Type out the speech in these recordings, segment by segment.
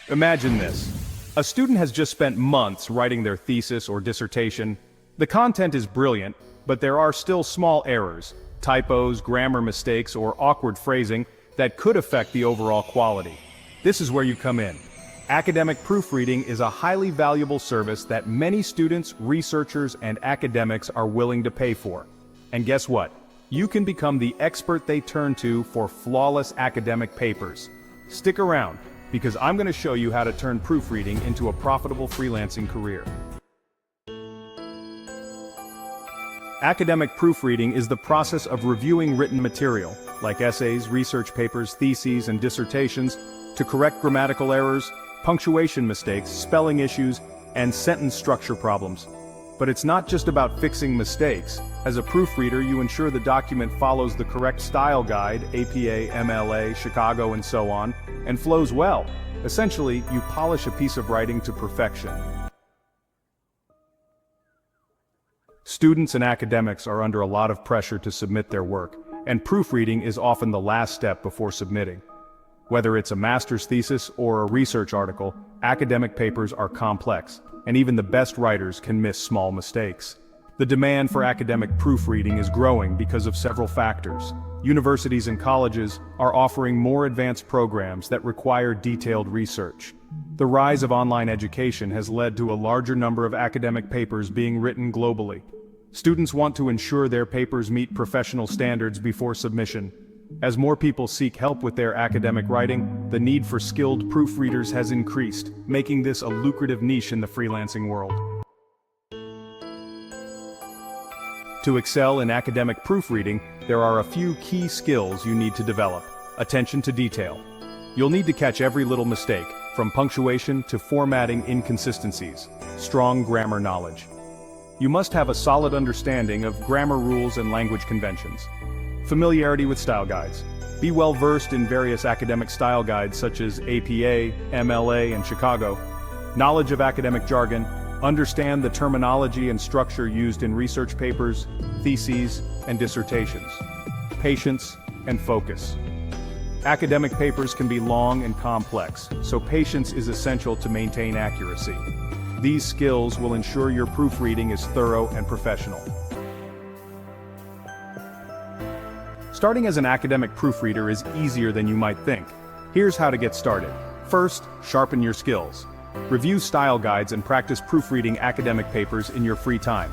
Imagine this. A student has just spent months writing their thesis or dissertation. The content is brilliant, but there are still small errors, typos, grammar mistakes, or awkward phrasing that could affect the overall quality. This is where you come in. Academic proofreading is a highly valuable service that many students, researchers, and academics are willing to pay for. And guess what? You can become the expert they turn to for flawless academic papers. Stick around, because I'm going to show you how to turn proofreading into a profitable freelancing career. Academic proofreading is the process of reviewing written material, like essays, research papers, theses, and dissertations, to correct grammatical errors, punctuation mistakes, spelling issues, and sentence structure problems. But it's not just about fixing mistakes. As a proofreader, you ensure the document follows the correct style guide, APA, MLA, Chicago, and so on, and flows well. Essentially, you polish a piece of writing to perfection. Students and academics are under a lot of pressure to submit their work, and proofreading is often the last step before submitting. Whether it's a master's thesis or a research article, academic papers are complex, and even the best writers can miss small mistakes. The demand for academic proofreading is growing because of several factors. Universities and colleges are offering more advanced programs that require detailed research. The rise of online education has led to a larger number of academic papers being written globally. Students want to ensure their papers meet professional standards before submission. As more people seek help with their academic writing, the need for skilled proofreaders has increased, making this a lucrative niche in the freelancing world. To excel in academic proofreading, there are a few key skills you need to develop. Attention to detail. You'll need to catch every little mistake, from punctuation to formatting inconsistencies. Strong grammar knowledge. You must have a solid understanding of grammar rules and language conventions. Familiarity with style guides. Be well versed in various academic style guides such as APA, MLA, and Chicago. Knowledge of academic jargon. Understand the terminology and structure used in research papers, theses, and dissertations. Patience and focus. Academic papers can be long and complex, so patience is essential to maintain accuracy. These skills will ensure your proofreading is thorough and professional. Starting as an academic proofreader is easier than you might think. Here's how to get started. First, sharpen your skills. Review style guides and practice proofreading academic papers in your free time.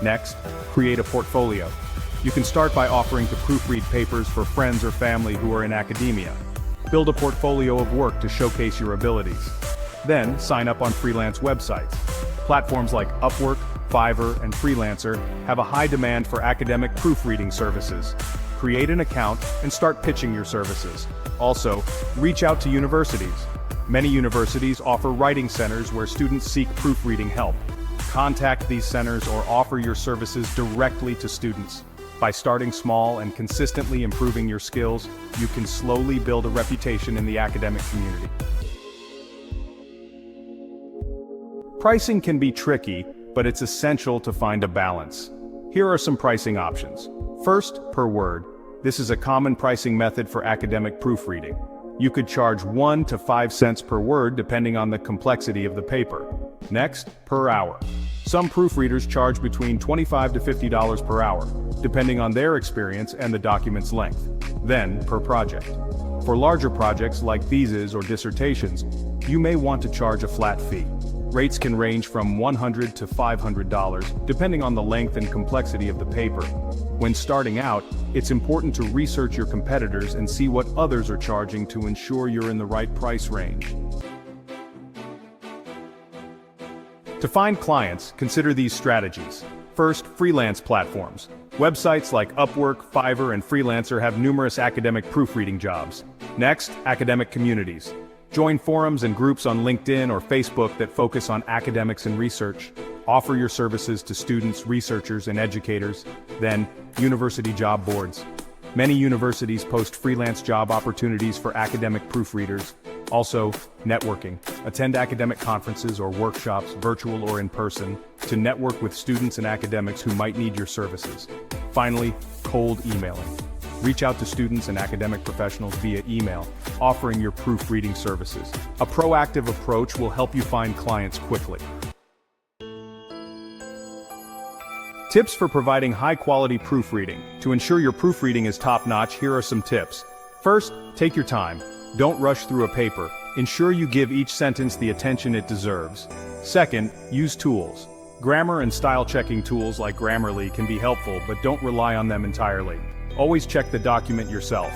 Next, create a portfolio. You can start by offering to proofread papers for friends or family who are in academia. Build a portfolio of work to showcase your abilities. Then, sign up on freelance websites. Platforms like Upwork, Fiverr, and Freelancer have a high demand for academic proofreading services. Create an account and start pitching your services. Also, reach out to universities. Many universities offer writing centers where students seek proofreading help. Contact these centers or offer your services directly to students. By starting small and consistently improving your skills, you can slowly build a reputation in the academic community. Pricing can be tricky, but it's essential to find a balance. Here are some pricing options. First, per word. This is a common pricing method for academic proofreading. You could charge 1 to 5 cents per word depending on the complexity of the paper. Next, per hour. Some proofreaders charge between $25 to $50 per hour, depending on their experience and the document's length. Then, per project. For larger projects like theses or dissertations, you may want to charge a flat fee. Rates can range from $100 to $500, depending on the length and complexity of the paper. When starting out, it's important to research your competitors and see what others are charging to ensure you're in the right price range. To find clients, consider these strategies. First, freelance platforms. Websites like Upwork, Fiverr, and Freelancer have numerous academic proofreading jobs. Next, academic communities. Join forums and groups on LinkedIn or Facebook that focus on academics and research. Offer your services to students, researchers, and educators. Then, university job boards. Many universities post freelance job opportunities for academic proofreaders. Also, networking. Attend academic conferences or workshops, virtual or in person, to network with students and academics who might need your services. Finally, cold emailing. Reach out to students and academic professionals via email, offering your proofreading services. A proactive approach will help you find clients quickly. Tips for providing high-quality proofreading. To ensure your proofreading is top-notch, here are some tips. First, take your time. Don't rush through a paper. Ensure you give each sentence the attention it deserves. Second, use tools. Grammar and style-checking tools like Grammarly can be helpful, but don't rely on them entirely. Always check the document yourself.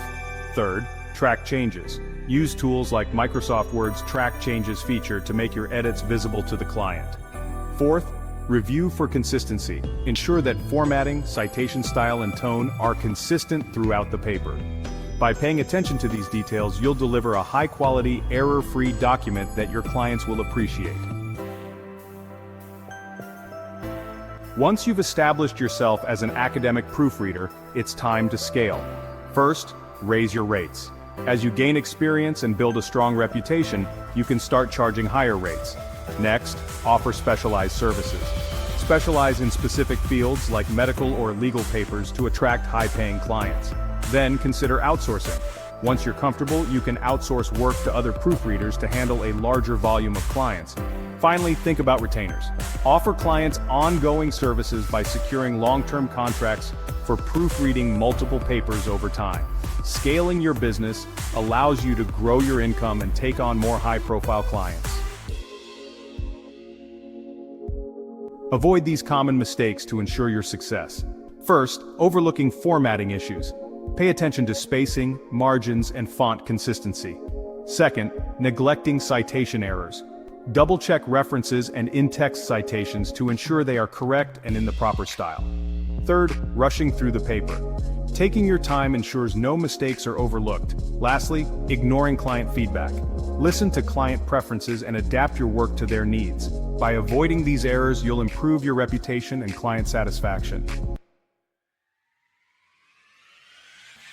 Third, track changes. Use tools like Microsoft Word's Track Changes feature to make your edits visible to the client. Fourth, review for consistency. Ensure that formatting, citation style, and tone are consistent throughout the paper. By paying attention to these details, you'll deliver a high-quality, error-free document that your clients will appreciate. Once you've established yourself as an academic proofreader, it's time to scale. First, raise your rates. As you gain experience and build a strong reputation, you can start charging higher rates. Next, offer specialized services. Specialize in specific fields like medical or legal papers to attract high-paying clients. Then consider outsourcing. Once you're comfortable, you can outsource work to other proofreaders to handle a larger volume of clients. Finally, think about retainers. Offer clients ongoing services by securing long-term contracts for proofreading multiple papers over time. Scaling your business allows you to grow your income and take on more high-profile clients. Avoid these common mistakes to ensure your success. First, overlooking formatting issues. Pay attention to spacing, margins, and font consistency. Second, neglecting citation errors. Double-check references and in-text citations to ensure they are correct and in the proper style. Third, rushing through the paper. Taking your time ensures no mistakes are overlooked. Lastly, ignoring client feedback. Listen to client preferences and adapt your work to their needs. By avoiding these errors, you'll improve your reputation and client satisfaction.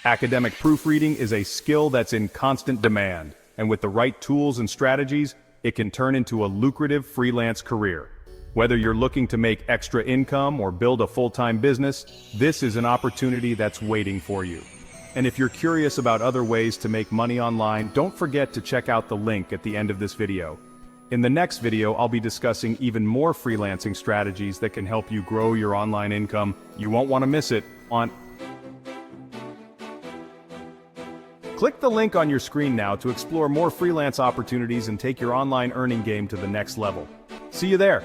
Academic proofreading is a skill that's in constant demand, and with the right tools and strategies, it can turn into a lucrative freelance career. Whether you're looking to make extra income or build a full-time business, this is an opportunity that's waiting for you. And if you're curious about other ways to make money online, don't forget to check out the link at the end of this video. In the next video, I'll be discussing even more freelancing strategies that can help you grow your online income. You won't want to miss it. Click the link on your screen now to explore more freelance opportunities and take your online earning game to the next level. See you there.